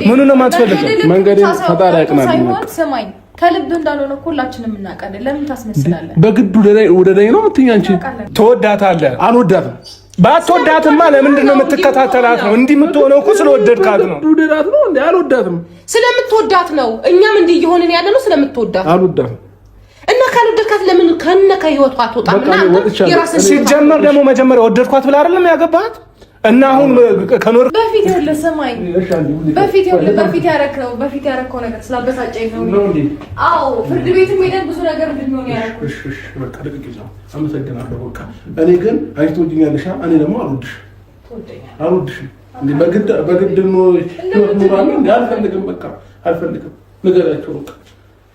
ምን ነው የማትፈልገው? መንገዴ ፈጣሪ ያቅናል። ሰማኝ ከልብ እንዳልሆነ ሁላችንም እናውቃለን። ለምን ታስመስላለህ? በግድ ወደ ላይ ነው የምትይኝ አንቺ። ትወዳታለህ? አልወዳትም። ባትወዳትማ ለምንድን ነው የምትከታተላት? ነው እንዲህ የምትሆነው እኮ ስለወደድካት ነው። ወደዳት ነው እንዴ? አልወዳትም። ስለምትወዳት ነው። እኛም እንዲህ እየሆንን ያለ ነው ስለምትወዳት። አልወዳትም። እና ካልወደድካት ለምን ከህይወቷ አትወጣምና? የራስን ሲጀመር ደግሞ መጀመሪያ ወደድኳት ብላ አይደለም ያገባሃት? እና አሁን ከኖር በፊት ይኸውልህ ሰማኝ፣ በፊት ያረከው ነገር ስላበሳጨኝ ነው እንዴ? አዎ ፍርድ ቤትም ሄደን ብዙ ነገር እንድንሆን ያረኩ። እሺ በቃ ልቅ ይዛው አመሰግናለሁ። በቃ እኔ ግን አይቶኛልሻ። እኔ ደግሞ አልወድሽም እንዴ? በግድ ነው ኑራለሁ እንዴ? አልፈልግም። በቃ አልፈልግም። ንገሪያቸው በቃ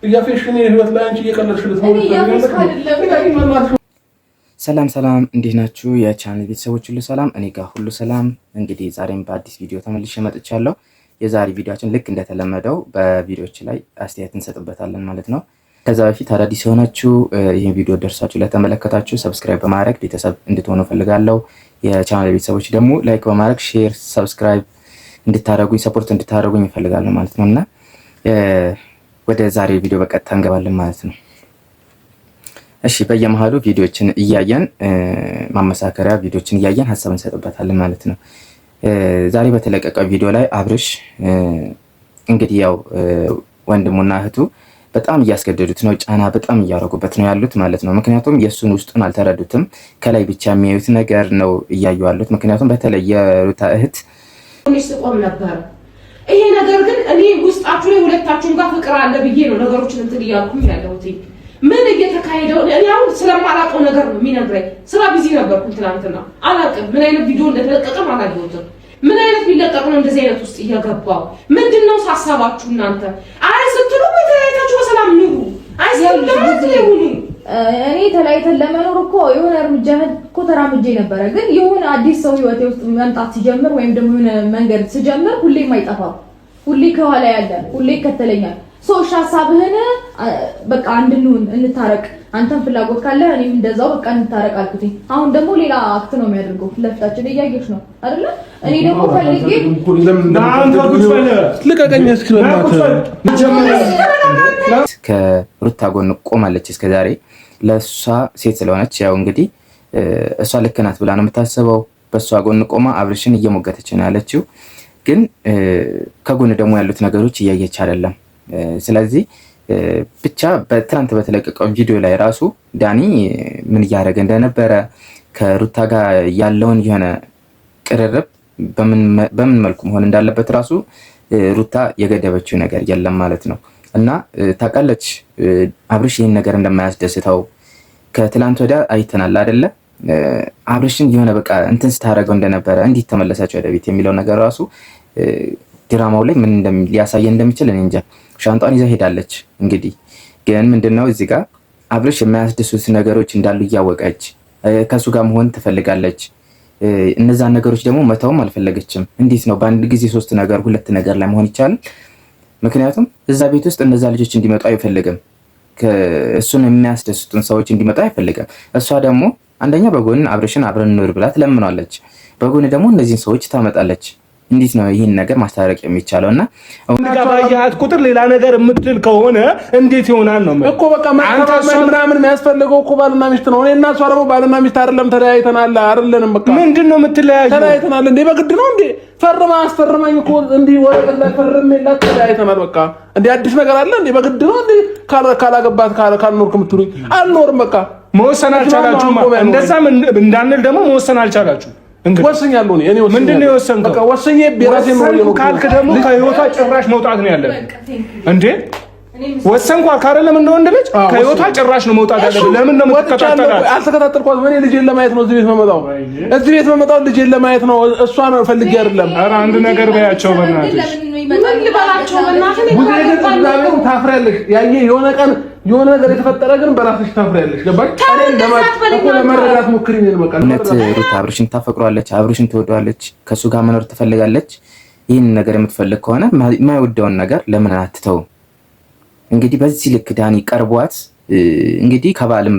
እያፌሽን ህይወት ላይ አንቺ እየቀለድሽ ልትኖር ይችላል። ሰላም እንዴት ናችሁ? የቻናል ቤተሰቦች ሁሉ ሰላም፣ እኔ ጋር ሁሉ ሰላም። እንግዲህ ዛሬም በአዲስ ቪዲዮ ተመልሼ መጥቻለሁ። የዛሬ ቪዲዮአችን ልክ እንደተለመደው በቪዲዮዎች ላይ አስተያየት እንሰጥበታለን ማለት ነው። ከዛ በፊት አዳዲስ የሆናችሁ ይህን ቪዲዮ ደርሳችሁ ለተመለከታችሁ ሰብስክራይብ በማድረግ ቤተሰብ እንድትሆኑ ፈልጋለሁ። የቻናል ቤተሰቦች ደግሞ ላይክ በማድረግ ሼር፣ ሰብስክራይብ እንድታደርጉኝ ሰፖርት እንድታደርጉኝ እፈልጋለሁ ማለት ነውና ወደ ዛሬ ቪዲዮ በቀጥታ እንገባለን ማለት ነው። እሺ በየመሃሉ ቪዲዮችን እያየን ማመሳከሪያ ቪዲዮችን እያየን ሀሳብ እንሰጥበታለን ማለት ነው። ዛሬ በተለቀቀው ቪዲዮ ላይ አብርሽ እንግዲህ ያው ወንድሙና እህቱ በጣም እያስገደዱት ነው፣ ጫና በጣም እያደረጉበት ነው ያሉት ማለት ነው። ምክንያቱም የእሱን ውስጡን አልተረዱትም፣ ከላይ ብቻ የሚያዩት ነገር ነው እያዩ ያሉት። ምክንያቱም በተለይ የሩታ እህት ቆም ነበር ይሄ ነገር ግን እኔ ውስጣችሁ ላይ ሁለታችሁም ጋር ፍቅር አለ ብዬ ነው ነገሮችን እንትን እያልኩኝ ያለሁት። ምን እየተካሄደው እኔ አሁን ስለማላውቀው ነገር ነው የሚነግረኝ። ስራ ቢዚ ነበርኩ ትናንትና፣ አላውቅም ምን አይነት ቪዲዮ እንደተለቀቀም አላየሁትም። ምን አይነት ቢለቀቅ ነው እንደዚህ አይነት ውስጥ እየገባው? ምንድነው ሳሳባችሁ እናንተ? አይ ስትሉ በተለያያችሁ በሰላም ኑሩ። አይ ስትሉ እኔ ተለያይተን ለመኖር እኮ የሆነ እርምጃ እኮ ተራምጄ ነበረ። ግን የሆነ አዲስ ሰው ህይወቴ ውስጥ መምጣት ሲጀምር ወይም ደግሞ የሆነ መንገድ ሲጀምር ሁሌም አይጠፋም። ሁሌ ከኋላ ያለ ሁሌ ይከተለኛል። ሶሽ ሐሳብህን በቃ እንድንሆን እንታረቅ፣ አንተም ፍላጎት ካለ እኔም እንደዛው በቃ እንታረቅ አልኩት። አሁን ደግሞ ሌላ አክት ነው የሚያደርገው። ለፍታችን እያየሽ ነው አይደለ? እኔ ደግሞ ፈልጌ ልቀቀኝ እስኪ ከሩታ ጎን ቆማለች እስከዛሬ። ለእሷ ሴት ስለሆነች ያው እንግዲህ እሷ ልክ ናት ብላ ነው የምታስበው። በእሷ ጎን ቆማ አብርሽን እየሞገተች ነው ያለችው። ግን ከጎን ደግሞ ያሉት ነገሮች እያየች አይደለም። ስለዚህ ብቻ በትናንት በተለቀቀው ቪዲዮ ላይ ራሱ ዳኒ ምን እያደረገ እንደነበረ ከሩታ ጋር ያለውን የሆነ ቅርርብ በምን መልኩ መሆን እንዳለበት ራሱ ሩታ የገደበችው ነገር የለም ማለት ነው። እና ታውቃለች አብርሽ ይህን ነገር እንደማያስደስተው። ከትላንት ወዲያ አይተናል አይደለ? አብርሽን የሆነ በቃ እንትን ስታደርገው እንደነበረ እንዴት ተመለሳችሁ ወደ ቤት የሚለው ነገር ራሱ ድራማው ላይ ምን ሊያሳየን እንደሚችል እኔ እንጃ። ሻንጣን ይዛ ሄዳለች። እንግዲህ ግን ምንድነው እዚህ ጋር አብርሽ የማያስደስቱት ነገሮች እንዳሉ እያወቀች ከሱ ጋር መሆን ትፈልጋለች። እነዛን ነገሮች ደግሞ መተውም አልፈለገችም። እንዴት ነው በአንድ ጊዜ ሶስት ነገር ሁለት ነገር ላይ መሆን ይቻላል? ምክንያቱም እዛ ቤት ውስጥ እነዛ ልጆች እንዲመጡ አይፈልግም። እሱን የሚያስደስቱን ሰዎች እንዲመጡ አይፈልግም። እሷ ደግሞ አንደኛ በጎን አብርሽን አብረን ኑር ብላ ትለምናለች፣ በጎን ደግሞ እነዚህን ሰዎች ታመጣለች። እንዴት ነው ይህን ነገር ማስታረቅ የሚቻለው? እና ባያት ቁጥር ሌላ ነገር የምትል ከሆነ እንዴት ይሆናል ነው እኮ በቃ ምናምን የሚያስፈልገው እኮ ባልና ሚስት ነው። እኔ እና እሷ ደግሞ ባልና ሚስት አይደለም፣ ተለያይተናል አይደለንም። በቃ ምንድን ነው የምትለያዩ? ተለያይተናል እንዴ? በግድ ነው እንዴ? ፈርማ አስፈርማኝ እኮ እንዲህ ወረቀት ላይ ፈርሜላት ተለያይተናል። በቃ እንዴ አዲስ ነገር አለ እንዴ? በግድ ነው እንዴ? ካላገባት ካልኖርክ የምትሉኝ? አልኖርም። በቃ መወሰን አልቻላችሁም። እንደዛም እንዳንል ደግሞ መወሰን አልቻላችሁም። ወሰኛለሁ እኔ ምንድነው የወሰንከው? በቃ ወሰኜ ቢራሴ ነው ካልክ ደግሞ ከህይወቷ ጭራሽ መውጣት ነው ያለብህ እንዴ? ወሰንኩ አልክ አይደለም? እንደ ወንድ ልጅ ከህይወቷ ጭራሽ ነው መውጣት ያለብህ። ለምን ነው የምትከታተላት? አልተከታተልኳትም። እኔ ልጄን ለማየት ነው እዚህ ቤት መመጣው ልጄን ለማየት ነው። እሷን ፈልጌ አይደለም። ኧረ አንድ ነገር በያቸው በእናትሽ። ምን ልበላቸው በእናትሽ? ታፍሪያለሽ። ያየ የሆነ ቀን የሆነ ነገር የተፈጠረ ግን በራስሽ ታፍሪያለሽ። ገባሽ? ለመረዳት ሞክሪ ነው በቃ። እውነት ሩታ አብርሽን ታፈቅሯለች፣ አብርሽን ትወደዋለች፣ ከሱ ጋር መኖር ትፈልጋለች። ይህን ነገር የምትፈልግ ከሆነ የማይወደውን ነገር ለምን አትተው? እንግዲህ በዚህ ልክ ዳኒ ቀርቧት እንግዲህ ከባልም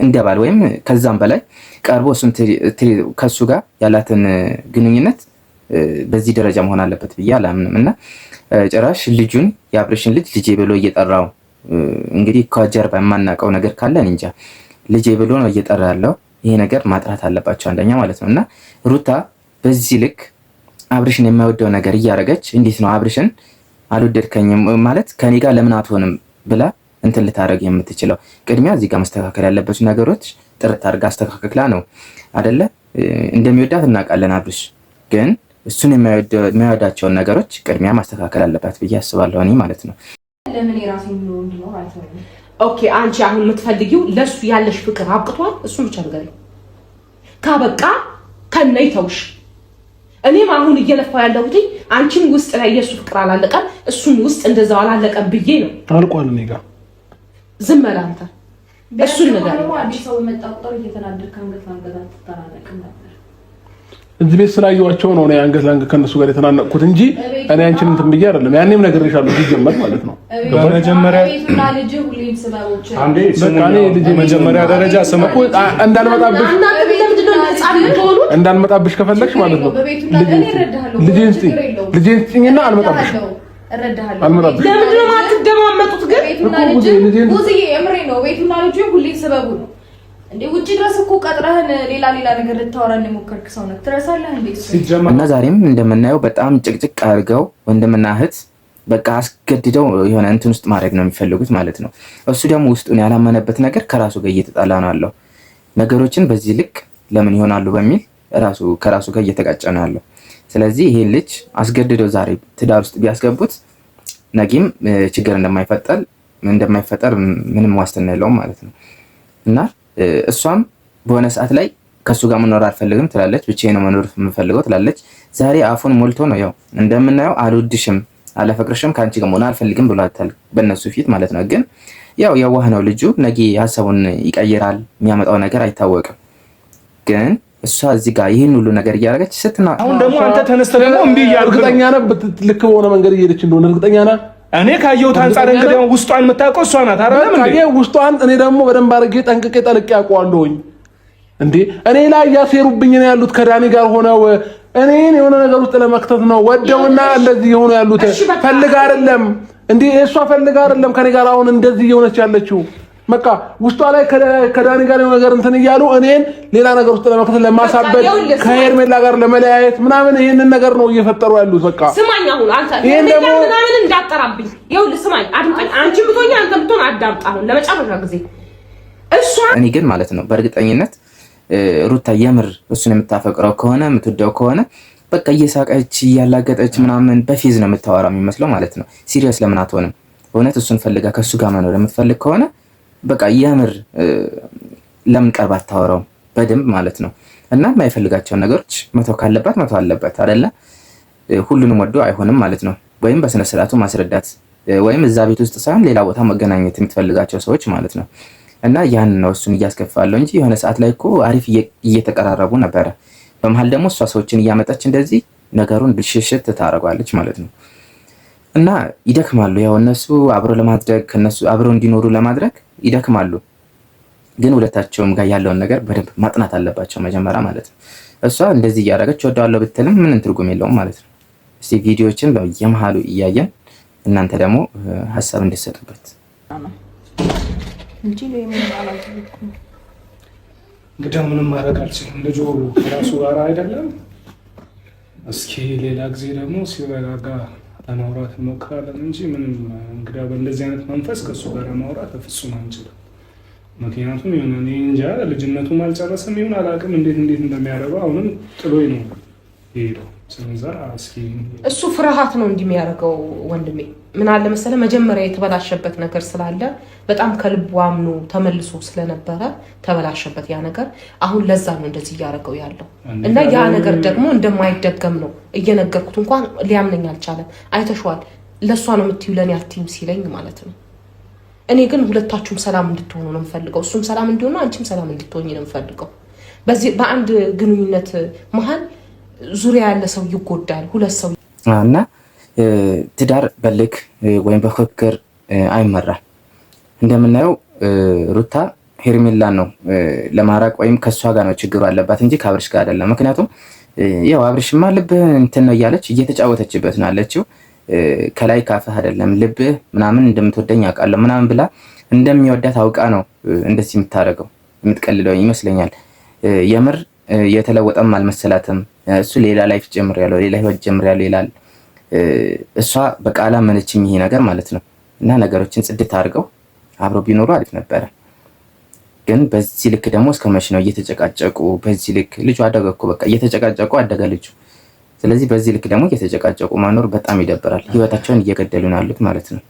እንደ ባል ወይም ከዛም በላይ ቀርቦ እሱን ከሱ ጋር ያላትን ግንኙነት በዚህ ደረጃ መሆን አለበት ብዬ አላምንም። እና ጭራሽ ልጁን የአብርሽን ልጅ ልጄ ብሎ እየጠራው እንግዲህ ከጀርባ የማናውቀው ነገር ካለን እንጃ ልጄ ብሎ ነው እየጠራ ያለው። ይሄ ነገር ማጥራት አለባቸው አንደኛ ማለት ነው። እና ሩታ በዚህ ልክ አብርሽን የማይወደው ነገር እያደረገች እንዴት ነው አብርሽን አልወደድከኝም ማለት ከኔ ጋር ለምን አትሆንም ብላ እንትን ልታደርግ የምትችለው? ቅድሚያ እዚህ ጋር መስተካከል ያለበት ነገሮች ጥርት አድርጋ አስተካክላ ነው አይደለ? እንደሚወዳት እናውቃለን። አብርሽ ግን እሱን የሚያወዳቸውን ነገሮች ቅድሚያ ማስተካከል አለባት ብዬ አስባለሁ እኔ ማለት ነው። ለምን የራሴን ኑሮ እንድኖር አልፈልግም። ኦኬ አንቺ አሁን የምትፈልጊው ለሱ ያለሽ ፍቅር አብቅቷል? እሱን ብቻ ንገሪኝ። ካበቃ ከነይ ተውሽ። እኔም አሁን እየለፋው ያለሁት አንቺም ውስጥ ላይ የሱ ፍቅር አላለቀም እሱም ውስጥ እንደዛው አላለቀም ብዬ ነው። አልቋል። እኔ ጋር ዝም በል አንተ። እሱን ንገሪኝ። አዲስ ሰው መጣ ቁጥር እየተናደድክ አንገት ለአንገት አትተናነቅም ነበር። እዚህ ቤት ስላየኋቸው ነው እኔ አንገት ለአንገት ከነሱ ጋር የተናነቅኩት እንጂ እኔ አንቺን እንትን ብዬ አይደለም። ያኔም ነግሬሻለሁ ሲጀመር ማለት ነው። በመጀመሪያ ቤቱና ልጅ ሁሌም ስበቦች አንዴ በቃ ልጅ መጀመሪያ ደረጃ ስመኩ እንዳልመጣብሽ ከፈለግሽ ማለት ነው ልጄን ስጪኝና አልመጣብሽ እረዳሃለሁ። ለምንድን ነው የማትደማመጡት ግን? ቤቱና ልጅ ሙዚዬ እምሬ ነው። ቤቱና ልጅ ሁሌም ስበቡ ነው እንዴ? ውጪ ድረስ እኮ ቀጥረህን ሌላ ነገር ልታወራን የሞከርክ ሰው ነህ። ትረሳለህ እንዴ? እና ዛሬም እንደምናየው በጣም ጭቅጭቅ አድርገው ወንድምና እህት በቃ አስገድደው የሆነ እንትን ውስጥ ማድረግ ነው የሚፈልጉት ማለት ነው። እሱ ደግሞ ውስጡን ያላመነበት ነገር ከራሱ ጋር እየተጣላ ነው ያለው። ነገሮችን በዚህ ልክ ለምን ይሆናሉ በሚል ከራሱ ጋር እየተጋጨ ነው ያለው። ስለዚህ ይሄን ልጅ አስገድደው ዛሬ ትዳር ውስጥ ቢያስገቡት ነገም ችግር እንደማይፈጠር ምንም ዋስትና የለውም ማለት ነው። እና እሷም በሆነ ሰዓት ላይ ከሱ ጋር መኖር አልፈልግም ትላለች፣ ብቻዬን ነው መኖር የምፈልገው ትላለች። ዛሬ አፉን ሞልቶ ነው ያው እንደምናየው አልወድሽም፣ አላፈቅርሽም፣ ከአንቺ ጋር መሆን አልፈልግም ብሏታል በእነሱ ፊት ማለት ነው። ግን ያው የዋህ ነው ልጁ፣ ነገ ሀሳቡን ይቀይራል፣ የሚያመጣው ነገር አይታወቅም። ግን እሷ እዚህ ጋር ይህን ሁሉ ነገር እያደረገች አሁን ደግሞ አንተ ተነስተህ ደግሞ እምቢ እያልክ እርግጠኛ ነህ? ልክ በሆነ መንገድ እየሄደች እንደሆነ እርግጠኛ ነህ? እኔ ካየሁት አንጻር እንግዲህ ውስጧን የምታውቀው እሷ ናት አይደለም እንዴ? ውስጧን እኔ ደግሞ በደንብ አድርጌ ጠንቅቄ ጠልቄ አውቀዋለሁኝ። እንዴ እኔ ላይ እያሴሩብኝ ነው ያሉት ከዳኒ ጋር ሆነው እኔን የሆነ ነገር ውስጥ ለመክተት ነው ወደውና እንደዚህ የሆነ ያሉት። ፈልጋ አይደለም እንዴ? እሷ ፈልጋ አይደለም ከኔ ጋር አሁን እንደዚህ እየሆነች ያለችው። በቃ ውስጧ ላይ ከዳኒ ጋር የሆነ ነገር እንትን እያሉ እኔን ሌላ ነገር ውስጥ ለመክተት ለማሳበድ ከሄርሜላ ጋር ለመለያየት ምናምን ይሄንን ነገር ነው እየፈጠሩ ያሉት። በቃ ስማኝ፣ አሁን አንተ ሄርሜላ ምናምን እንዳጠራብኝ ይኸውልህ፣ ስማኝ፣ አድምጠኝ። አንቺ ብትሆኚ አንተ ብትሆን አዳምጣ። አሁን ለመጨረሻ ጊዜ እኔ ግን ማለት ነው በእርግጠኝነት ሩታ የምር እሱን የምታፈቅረው ከሆነ የምትወደው ከሆነ በቃ እየሳቀች እያላገጠች ምናምን በፌዝ ነው የምታወራው የሚመስለው ማለት ነው። ሲሪየስ ለምን አትሆንም? እውነት እሱን ፈልጋ ከሱ ጋር መኖር የምትፈልግ ከሆነ በቃ የምር ለምን ቀርባ አታወራውም በደንብ ማለት ነው። እና የማይፈልጋቸውን ነገሮች መተው ካለባት መተው አለበት አይደለ? ሁሉንም ወዶ አይሆንም ማለት ነው። ወይም በስነ ስርዓቱ ማስረዳት ወይም እዛ ቤት ውስጥ ሳይሆን ሌላ ቦታ መገናኘት የምትፈልጋቸው ሰዎች ማለት ነው። እና ያን ነው እሱን እያስከፋለው እንጂ የሆነ ሰዓት ላይ እኮ አሪፍ እየተቀራረቡ ነበረ። በመሀል ደግሞ እሷ ሰዎችን እያመጣች እንደዚህ ነገሩን ብልሽሽት ታደርጓለች ማለት ነው። እና ይደክማሉ። ያው እነሱ አብረው ለማድረግ ከነሱ አብረው እንዲኖሩ ለማድረግ ይደክማሉ። ግን ሁለታቸውም ጋር ያለውን ነገር በደንብ ማጥናት አለባቸው መጀመሪያ ማለት ነው። እሷ እንደዚህ እያደረገች ወደዋለሁ ብትልም ምንም ትርጉም የለውም ማለት ነው። እስቲ ቪዲዮዎችን በየመሃሉ እያየን እናንተ ደግሞ ሀሳብ እንድትሰጡበት እንግዲህ ምንም ማድረግ አልችልም። ልጁ ራሱ ጋር አይደለም። እስኪ ሌላ ጊዜ ደግሞ ሲረጋጋ ለማውራት እንሞክራለን እንጂ ምንም እንግዲህ በእንደዚህ አይነት መንፈስ ከእሱ ጋር ለማውራት በፍጹም አንችልም። ምክንያቱም የሆነ እኔ እንጃ ልጅነቱም አልጨረሰም ይሁን አላውቅም፣ እንዴት እንደሚያደርገው አሁንም ጥሎኝ ነው የሄደው። ስለዛ እስኪ እሱ ፍርሃት ነው እንዲህ የሚያደርገው ወንድሜ። ምን አለ መሰለ መጀመሪያ የተበላሸበት ነገር ስላለ በጣም ከልቡ አምኖ ተመልሶ ስለነበረ ተበላሸበት ያ ነገር። አሁን ለዛ ነው እንደዚህ እያደረገው ያለው እና ያ ነገር ደግሞ እንደማይደገም ነው እየነገርኩት፣ እንኳን ሊያምነኝ አልቻለም። አይተሽዋል፣ ለሷ ነው የምትይው ለኔ አትይም ሲለኝ ማለት ነው። እኔ ግን ሁለታችሁም ሰላም እንድትሆኑ ነው የምፈልገው። እሱም ሰላም እንዲሆን ነው፣ አንቺም ሰላም እንድትሆኚ ነው የምፈልገው። በዚህ በአንድ ግንኙነት መሀል ዙሪያ ያለ ሰው ይጎዳል። ሁለት ሰው እና ትዳር በልክ ወይም በፍቅር አይመራም። እንደምናየው ሩታ ሄርሜላን ነው ለማራቅ ወይም ከሷ ጋር ነው ችግሩ አለባት እንጂ ከአብርሽ ጋር አይደለም። ምክንያቱም ያው አብርሽማ ልብህ እንትን ነው እያለች እየተጫወተችበት ነው አለችው። ከላይ ካፍህ አይደለም ልብህ ምናምን እንደምትወደኝ አውቃለሁ ምናምን ብላ እንደሚወዳት አውቃ ነው እንደዚህ የምታደርገው የምትቀልለው ይመስለኛል። የምር የተለወጠም አልመሰላትም። እሱ ሌላ ላይፍ ጀምሬያለሁ፣ ሌላ ህይወት ጀምሬያለሁ ይላል። እሷ በቃላ መነችም ይሄ ነገር ማለት ነው። እና ነገሮችን ጽድት አድርገው አብረው ቢኖሩ አሪፍ ነበረ። ግን በዚህ ልክ ደግሞ እስከ መቼ ነው እየተጨቃጨቁ? በዚህ ልክ ልጁ አደገ እኮ በቃ እየተጨቃጨቁ አደገ ልጁ። ስለዚህ በዚህ ልክ ደግሞ እየተጨቃጨቁ ማኖር በጣም ይደብራል። ህይወታቸውን እየገደሉ ነው ያሉት ማለት ነው።